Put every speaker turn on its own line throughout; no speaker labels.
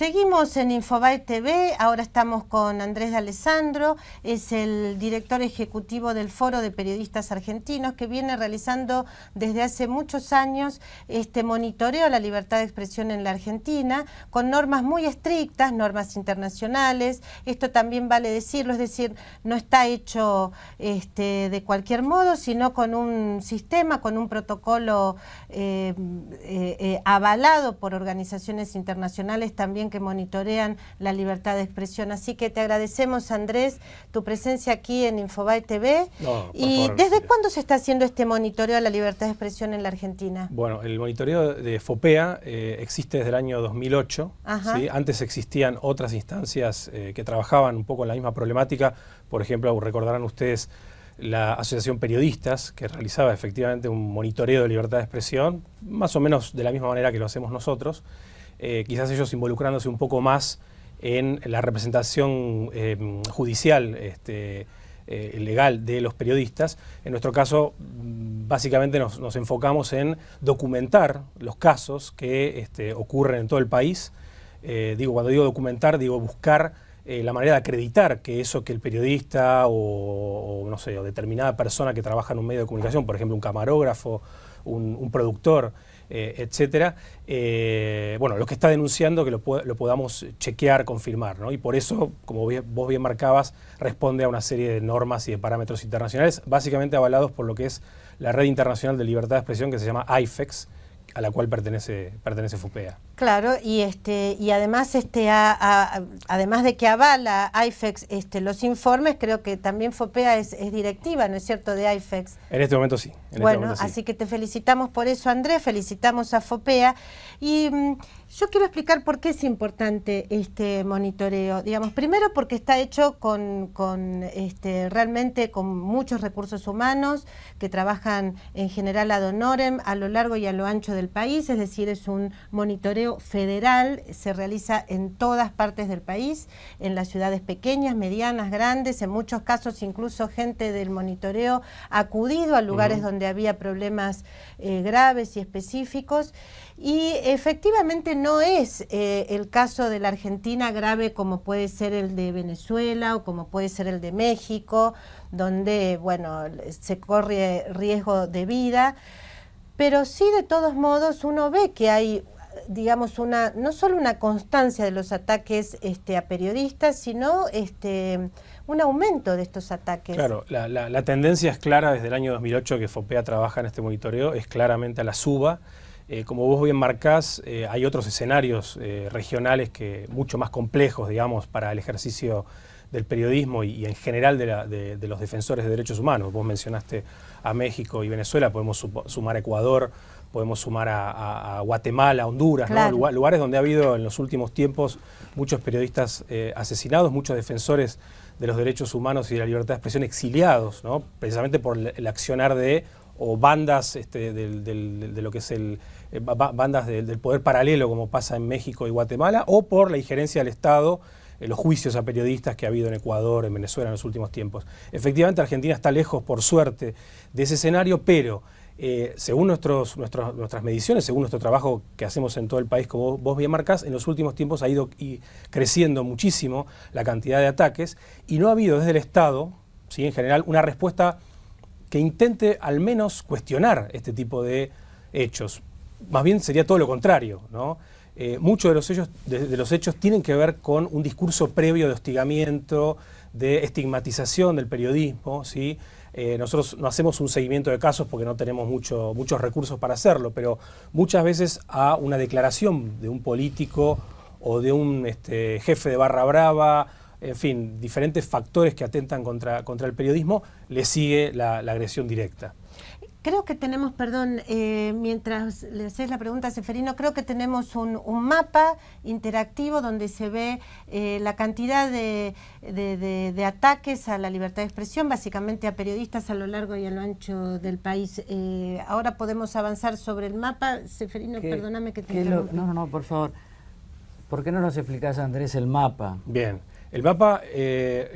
Seguimos en Infobae TV, ahora estamos con Andrés D'Alessandro, es el director ejecutivo del Foro de Periodistas Argentinos, que viene realizando desde hace muchos años este monitoreo a la libertad de expresión en la Argentina, con normas muy estrictas, normas internacionales. Esto también vale decirlo, es decir, no está hecho de cualquier modo, sino con un sistema, con un protocolo avalado por organizaciones internacionales también que monitorean la libertad de expresión. Así que te agradecemos, Andrés, tu presencia aquí en Infobae TV. ¿Y desde cuándo se está haciendo este monitoreo a la libertad de expresión en la Argentina?
Bueno, el monitoreo de FOPEA existe desde el año 2008. ¿Sí? Antes existían otras instancias que trabajaban un poco en la misma problemática. Por ejemplo, recordarán ustedes la Asociación Periodistas, que realizaba efectivamente un monitoreo de libertad de expresión, más o menos de la misma manera que lo hacemos nosotros. Quizás ellos involucrándose un poco más en la representación judicial, legal de los periodistas. En nuestro caso, básicamente nos enfocamos en documentar los casos que ocurren en todo el país. Cuando digo documentar, digo buscar la manera de acreditar que eso que el periodista o no sé, o determinada persona que trabaja en un medio de comunicación, por ejemplo un camarógrafo, un productor, etcétera, bueno, lo que está denunciando que lo podamos chequear, confirmar, ¿no? Y por eso, como vos bien marcabas, responde a una serie de normas y de parámetros internacionales, básicamente avalados por lo que es la Red Internacional de Libertad de Expresión, que se llama IFEX, a la cual pertenece FOPEA.
Claro, y además además de que avala IFEX los informes, creo que también FOPEA es directiva, ¿no es cierto?, de IFEX.
En este momento sí.
Bueno, así que te felicitamos por eso, Andrés, felicitamos a FOPEA. Y yo quiero explicar por qué es importante este monitoreo. Digamos, primero porque está hecho realmente con muchos recursos humanos que trabajan en general ad honorem a lo largo y a lo ancho del país, es decir, es un monitoreo federal, se realiza en todas partes del país, en las ciudades pequeñas, medianas, grandes, en muchos casos incluso gente del monitoreo ha acudido a lugares donde había problemas graves y específicos, y efectivamente no es el caso de la Argentina grave como puede ser el de Venezuela o como puede ser el de México, donde, bueno, se corre riesgo de vida, pero sí de todos modos uno ve que hay, digamos, no solo una constancia de los ataques a periodistas, sino un aumento de estos ataques.
Claro, la tendencia es clara desde el año 2008 que FOPEA trabaja en este monitoreo, es claramente a la suba. Como vos bien marcás, hay otros escenarios regionales mucho más complejos, digamos, para el ejercicio del periodismo y en general de los defensores de derechos humanos. Vos mencionaste a México y Venezuela, podemos sumar a Ecuador, podemos sumar a Guatemala, Honduras, claro, ¿no? Lugares donde ha habido en los últimos tiempos muchos periodistas asesinados, muchos defensores de los derechos humanos y de la libertad de expresión exiliados, ¿no? Precisamente por el accionar o bandas de lo que es bandas del poder paralelo, como pasa en México y Guatemala, o por la injerencia del Estado, los juicios a periodistas que ha habido en Ecuador, en Venezuela en los últimos tiempos. Efectivamente, Argentina está lejos, por suerte, de ese escenario, pero según nuestras mediciones, según nuestro trabajo que hacemos en todo el país, como vos bien marcás, en los últimos tiempos ha ido creciendo muchísimo la cantidad de ataques y no ha habido desde el Estado, ¿sí?, en general, una respuesta que intente al menos cuestionar este tipo de hechos. Más bien sería todo lo contrario, ¿no? Muchos de los hechos tienen que ver con un discurso previo de hostigamiento, de estigmatización del periodismo, ¿sí? Nosotros no hacemos un seguimiento de casos porque no tenemos muchos recursos para hacerlo, pero muchas veces a una declaración de un político o de un jefe de barra brava, en fin, diferentes factores que atentan contra el periodismo, le sigue la agresión directa.
Creo que tenemos, perdón, mientras le haces la pregunta a Seferino, creo que tenemos un mapa interactivo donde se ve la cantidad de ataques a la libertad de expresión, básicamente a periodistas a lo largo y a lo ancho del país. Ahora podemos avanzar sobre el mapa. Seferino, perdóname que te interrumpa.
No, por favor. ¿Por qué no nos explicás, Andrés, el mapa?
Bien. El mapa,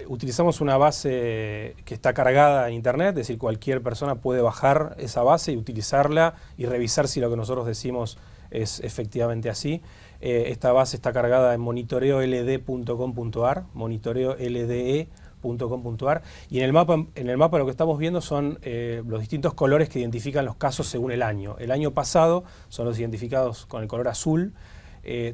utilizamos una base que está cargada en internet, es decir, cualquier persona puede bajar esa base y utilizarla y revisar si lo que nosotros decimos es efectivamente así. Esta base está cargada en monitoreold.com.ar, monitoreolde.com.ar, y en el mapa lo que estamos viendo son los distintos colores que identifican los casos según el año. El año pasado son los identificados con el color azul.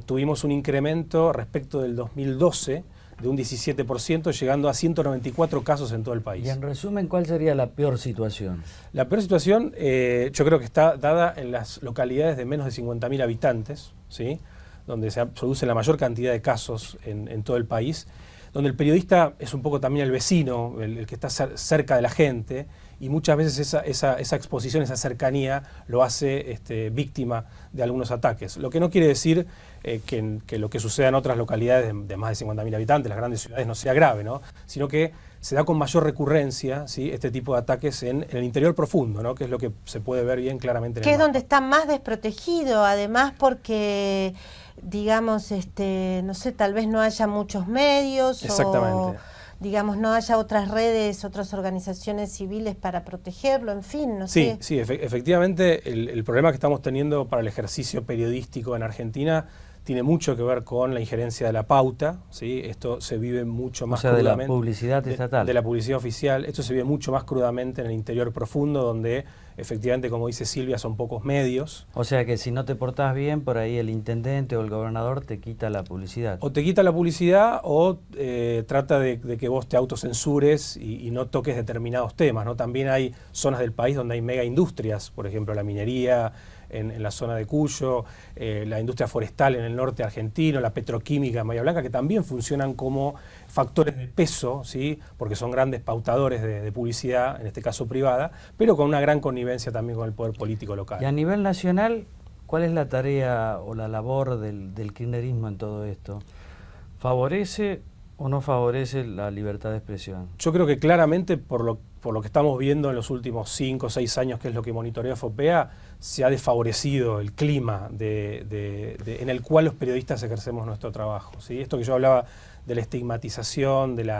Tuvimos un incremento respecto del 2012 de un 17%, llegando a 194 casos en todo el país.
Y en resumen, ¿cuál sería la peor situación?
La peor situación yo creo que está dada en las localidades de menos de 50.000 habitantes, ¿sí? Donde se produce la mayor cantidad de casos en todo el país, donde el periodista es un poco también el vecino, el que está cerca de la gente, y muchas veces esa exposición, esa cercanía, lo hace víctima de algunos ataques. Lo que no quiere decir que lo que suceda en otras localidades de más de 50.000 habitantes, las grandes ciudades, no sea grave, ¿no? Sino que se da con mayor recurrencia, ¿sí?, este tipo de ataques en el interior profundo, ¿no?, que es lo que se puede ver bien claramente en el
mapa. Que es donde
mapa.
está más desprotegido, además porque, digamos, no sé, tal vez no haya muchos medios.
Exactamente.
O, digamos, no haya otras redes, otras organizaciones civiles para protegerlo, en fin, no sé.
Sí, efectivamente el problema que estamos teniendo para el ejercicio periodístico en Argentina tiene mucho que ver con la injerencia de la pauta, ¿sí? Esto se vive mucho más crudamente.
De la publicidad estatal.
De la publicidad oficial. Esto se vive mucho más crudamente en el interior profundo, donde efectivamente, como dice Silvia, son pocos medios.
O sea que si no te portás bien, por ahí el intendente o el gobernador te quita la publicidad.
O te quita la publicidad o trata de que vos te autocensures y no toques determinados temas, ¿no? También hay zonas del país donde hay mega industrias, por ejemplo la minería en la zona de Cuyo, la industria forestal en el norte argentino, la petroquímica en Bahía Blanca, que también funcionan como factores de peso, ¿sí?, porque son grandes pautadores de publicidad, en este caso privada, pero con una gran connivencia también con el poder político local.
Y a nivel nacional, ¿cuál es la tarea o la labor del kirchnerismo en todo esto? ¿Favorece o no favorece la libertad de expresión?
Yo creo que claramente, por lo que estamos viendo en los últimos 5 o 6 años, que es lo que monitorea FOPEA, se ha desfavorecido el clima en el cual los periodistas ejercemos nuestro trabajo, ¿sí? Esto que yo hablaba de la estigmatización, del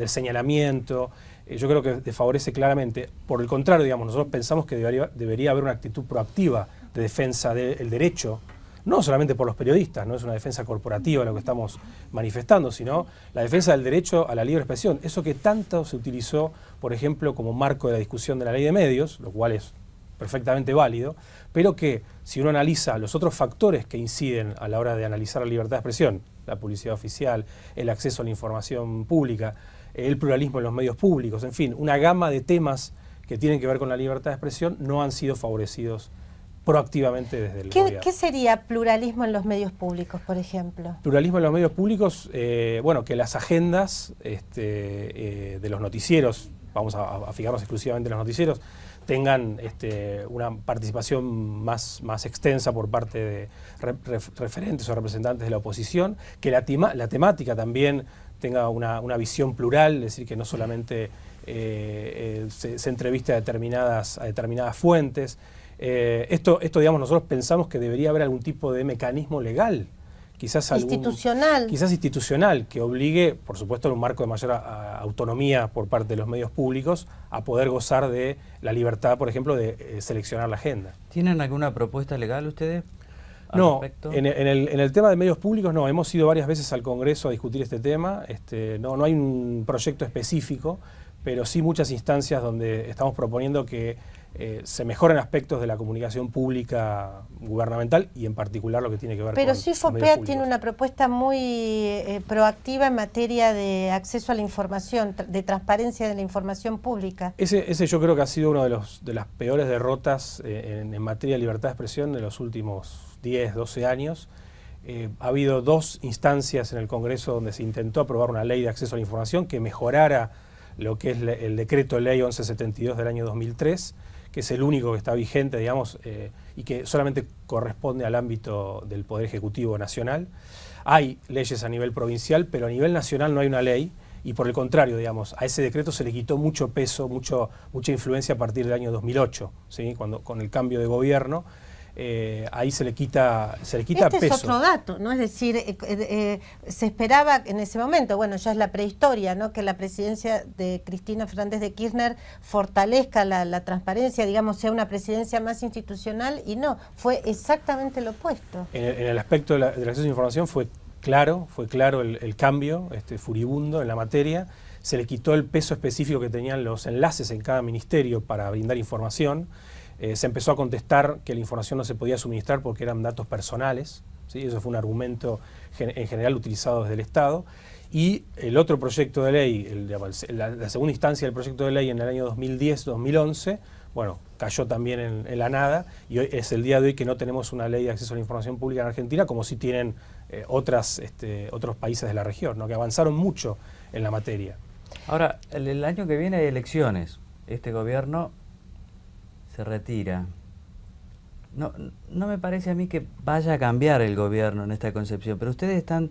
señalamiento, yo creo que desfavorece claramente. Por el contrario, digamos, nosotros pensamos que debería haber una actitud proactiva de defensa del derecho, no solamente por los periodistas, no es una defensa corporativa lo que estamos manifestando, sino la defensa del derecho a la libre expresión, eso que tanto se utilizó, por ejemplo, como marco de la discusión de la ley de medios, lo cual es perfectamente válido, pero que si uno analiza los otros factores que inciden a la hora de analizar la libertad de expresión, la publicidad oficial, el acceso a la información pública, el pluralismo en los medios públicos, en fin, una gama de temas que tienen que ver con la libertad de expresión no han sido favorecidos proactivamente desde el gobierno.
¿Qué sería pluralismo en los medios públicos, por ejemplo?
Pluralismo en los medios públicos, bueno, que las agendas de los noticieros, vamos a fijarnos exclusivamente en los noticieros, tengan una participación más extensa por parte de referentes o representantes de la oposición, que la temática también tenga una visión plural, es decir, que no solamente se entreviste a determinadas fuentes. Esto, digamos, nosotros pensamos que debería haber algún tipo de mecanismo legal, quizás institucional, que obligue, por supuesto, en un marco de mayor autonomía por parte de los medios públicos, a poder gozar de la libertad, por ejemplo, de seleccionar la agenda.
¿Tienen alguna propuesta legal ustedes?
No, en el tema de medios públicos no, hemos ido varias veces al Congreso a discutir este tema, no hay un proyecto específico, pero sí muchas instancias donde estamos proponiendo que se mejoren aspectos de la comunicación pública gubernamental y en particular lo que tiene que ver con los medios públicos.
Pero sí, FOPEA tiene una propuesta muy proactiva en materia de acceso a la información, de transparencia de la información pública.
Ese yo creo que ha sido una de las peores derrotas en materia de libertad de expresión de los últimos 10, 12 años. Ha habido 2 instancias en el Congreso donde se intentó aprobar una ley de acceso a la información que mejorara lo que es el decreto ley 1172 del año 2003, que es el único que está vigente, digamos, y que solamente corresponde al ámbito del Poder Ejecutivo Nacional. Hay leyes a nivel provincial, pero a nivel nacional no hay una ley, y por el contrario, digamos, a ese decreto se le quitó mucho peso, mucha influencia a partir del año 2008, ¿sí?, con el cambio de gobierno. ahí se le quita
Este
peso.
es otro dato, ¿no? Es decir, se esperaba en ese momento, bueno, ya es la prehistoria, ¿no? Que la presidencia de Cristina Fernández de Kirchner fortalezca la transparencia, digamos, sea una presidencia más institucional, y no, fue exactamente lo opuesto.
En el aspecto del acceso a la información fue claro el cambio furibundo en la materia. Se le quitó el peso específico que tenían los enlaces en cada ministerio para brindar información. Se empezó a contestar que la información no se podía suministrar porque eran datos personales, ¿sí? Eso fue un argumento en general utilizado desde el Estado. Y el otro proyecto de ley, la segunda instancia del proyecto de ley en el año 2010-2011, bueno, cayó también en la nada, y hoy es el día de hoy que no tenemos una ley de acceso a la información pública en Argentina, como sí tienen otros países de la región, ¿no? Que avanzaron mucho en la materia.
Ahora, el año que viene hay elecciones. Este gobierno se retira. No me parece a mí que vaya a cambiar el gobierno en esta concepción, pero ustedes están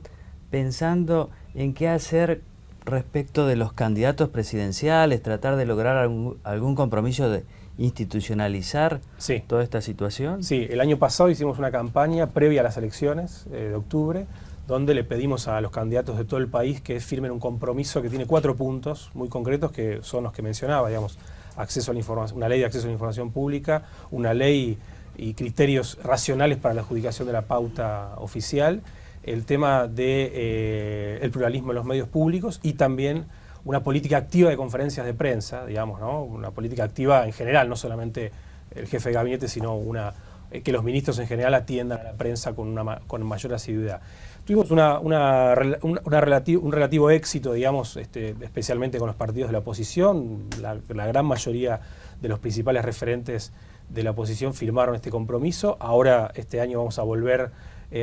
pensando en qué hacer respecto de los candidatos presidenciales, tratar de lograr algún compromiso de institucionalizar toda esta situación.
Sí, el año pasado hicimos una campaña previa a las elecciones de octubre, donde le pedimos a los candidatos de todo el país que firmen un compromiso que tiene 4 puntos muy concretos, que son los que mencionaba, digamos, acceso a la información, una ley de acceso a la información pública, una ley y criterios racionales para la adjudicación de la pauta oficial, el tema de el pluralismo en los medios públicos y también una política activa de conferencias de prensa, digamos, ¿no? Una política activa en general, no solamente el jefe de gabinete, sino que los ministros en general atiendan a la prensa con mayor asiduidad. Tuvimos un relativo éxito, digamos, especialmente con los partidos de la oposición. La gran mayoría de los principales referentes de la oposición firmaron este compromiso. Ahora, este año vamos a volver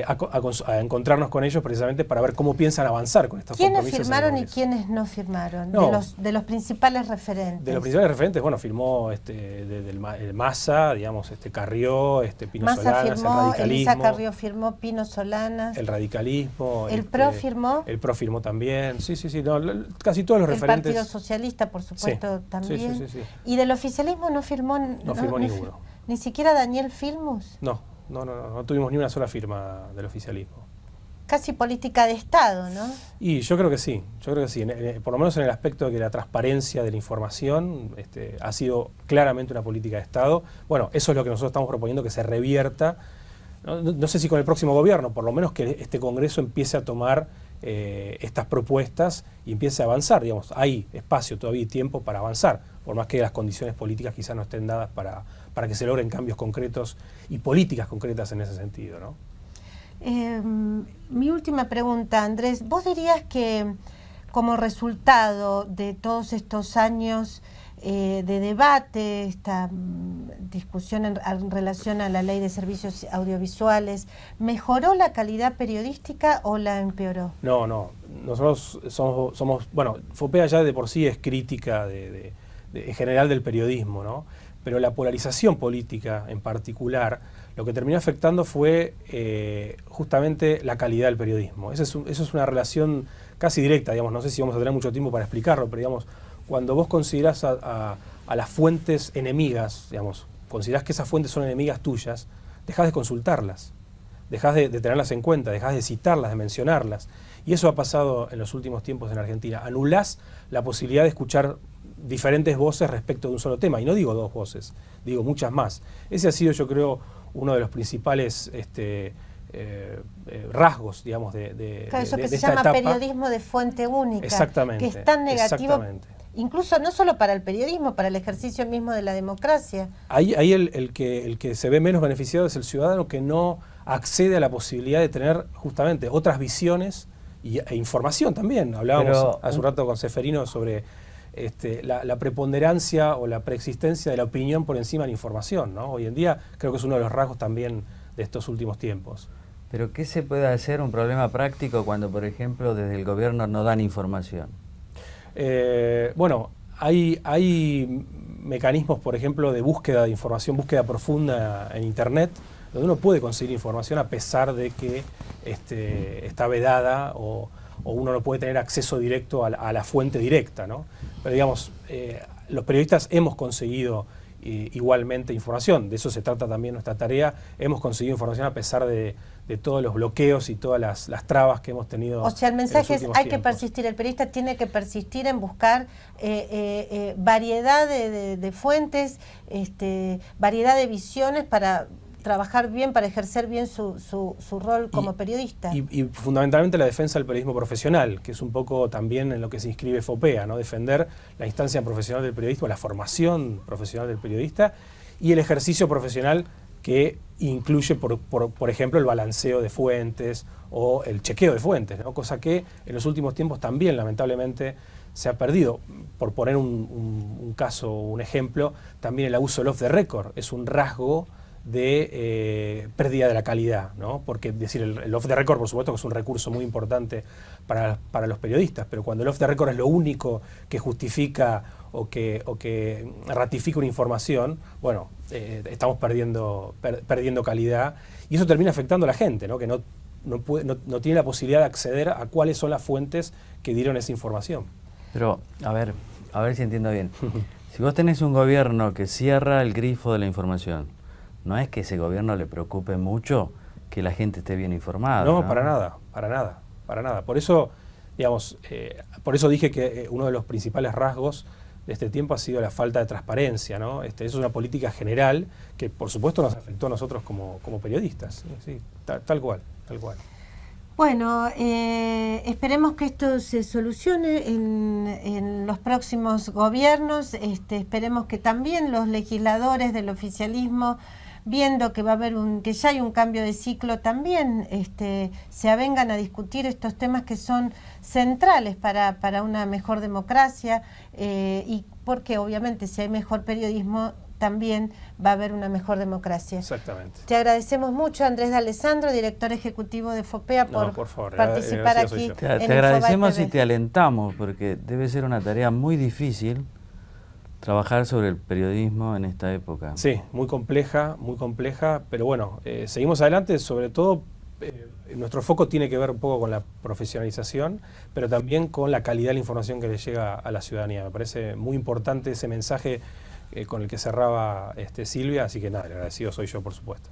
a encontrarnos con ellos precisamente para ver cómo piensan avanzar con estos compromisos.
¿Quiénes firmaron y quiénes no firmaron?
No,
de los principales referentes.
De los principales referentes, bueno, firmó el Massa, digamos, Carrió, Pino
Massa
Solanas,
firmó,
el radicalismo.
Elisa Carrió firmó, Pino Solanas.
El radicalismo.
¿El PRO firmó?
El PRO firmó también, sí, no, casi todos los referentes.
El Partido Socialista, por supuesto, también.
Sí.
¿Y del oficialismo no firmó?
No firmó ninguno.
¿Ni siquiera Daniel Filmus?
No tuvimos ni una sola firma del oficialismo.
Casi política de Estado, ¿no?
Y yo creo que sí, por lo menos en el aspecto de que la transparencia de la información ha sido claramente una política de Estado. Bueno, eso es lo que nosotros estamos proponiendo que se revierta, no sé si con el próximo gobierno, por lo menos que este Congreso empiece a tomar estas propuestas y empiece a avanzar, digamos, hay espacio todavía y tiempo para avanzar, por más que las condiciones políticas quizás no estén dadas para que se logren cambios concretos y políticas concretas en ese sentido, ¿no?
Mi última pregunta, Andrés, ¿vos dirías que como resultado de todos estos años de debate, esta discusión en relación a la ley de servicios audiovisuales, mejoró la calidad periodística o la empeoró? No,
nosotros somos bueno, FOPEA ya de por sí es crítica en general del periodismo, ¿no? Pero la polarización política en particular, lo que terminó afectando fue justamente la calidad del periodismo. Eso es una relación casi directa, digamos, no sé si vamos a tener mucho tiempo para explicarlo, pero digamos, cuando vos considerás a las fuentes enemigas, digamos, considerás que esas fuentes son enemigas tuyas, dejás de consultarlas, dejás de tenerlas en cuenta, dejás de citarlas, de mencionarlas. Y eso ha pasado en los últimos tiempos en Argentina. Anulás la posibilidad de escuchar diferentes voces respecto de un solo tema, y no digo 2 voces, digo muchas más. Ese ha sido, yo creo, uno de los principales rasgos, digamos,
claro, eso que se
esta
llama
etapa.
Periodismo de fuente única,
exactamente,
que es tan negativo, incluso no solo para el periodismo, para el ejercicio mismo de la democracia.
Ahí el que se ve menos beneficiado es el ciudadano que no accede a la posibilidad de tener justamente otras visiones e información también. Hablábamos hace un rato con Ceferino sobre la preponderancia o la preexistencia de la opinión por encima de la información, ¿no? Hoy en día creo que es uno de los rasgos también de estos últimos tiempos.
Pero ¿qué se puede hacer un problema práctico cuando, por ejemplo, desde el gobierno no dan información?
Bueno, hay mecanismos, por ejemplo, de búsqueda de información, búsqueda profunda en Internet, donde uno puede conseguir información a pesar de que está vedada o uno no puede tener acceso directo a la fuente directa, ¿no? Pero digamos, los periodistas hemos conseguido igualmente información. De eso se trata también nuestra tarea. Hemos conseguido información a pesar de todos los bloqueos y todas las trabas que hemos tenido.
O sea, el mensaje es, hay que
tiempos.
persistir, el periodista tiene que persistir en buscar variedad de fuentes, variedad de visiones para trabajar bien, para ejercer bien su rol como periodista.
Y fundamentalmente la defensa del periodismo profesional, que es un poco también en lo que se inscribe FOPEA, ¿no? Defender la instancia profesional del periodismo, la formación profesional del periodista y el ejercicio profesional que incluye, por ejemplo, el balanceo de fuentes o el chequeo de fuentes, ¿no? Cosa que en los últimos tiempos también, lamentablemente, se ha perdido. Por poner un caso, un ejemplo, también el abuso del off the record es un rasgo de pérdida de la calidad, ¿no? Porque decir el off the record, por supuesto, que es un recurso muy importante para los periodistas, pero cuando el off the record es lo único que justifica o que ratifica una información, bueno, estamos perdiendo calidad y eso termina afectando a la gente, ¿no? Que no tiene la posibilidad de acceder a cuáles son las fuentes que dieron esa información.
Pero, a ver si entiendo bien. Si vos tenés un gobierno que cierra el grifo de la información, ¿no es que ese gobierno le preocupe mucho que la gente esté bien informada?
No, para nada. Por eso, digamos, por eso dije que uno de los principales rasgos de este tiempo ha sido la falta de transparencia, ¿no? Eso es una política general que, por supuesto, nos afectó a nosotros como periodistas. Sí, tal cual.
Bueno, esperemos que esto se solucione en los próximos gobiernos. Esperemos que también los legisladores del oficialismo, viendo que va a haber que ya hay un cambio de ciclo, también se avengan a discutir estos temas que son centrales para una mejor democracia, y porque obviamente si hay mejor periodismo también va a haber una mejor democracia.
Exactamente.
Te agradecemos mucho, Andrés D'Alessandro, director ejecutivo de FOPEA, por
favor,
participar aquí.
Te agradecemos y te alentamos, porque debe ser una tarea muy difícil trabajar sobre el periodismo en esta época.
Sí, muy compleja, pero bueno, seguimos adelante, sobre todo nuestro foco tiene que ver un poco con la profesionalización, pero también con la calidad de la información que le llega a la ciudadanía. Me parece muy importante ese mensaje con el que cerraba Silvia, así que nada, el agradecido soy yo, por supuesto.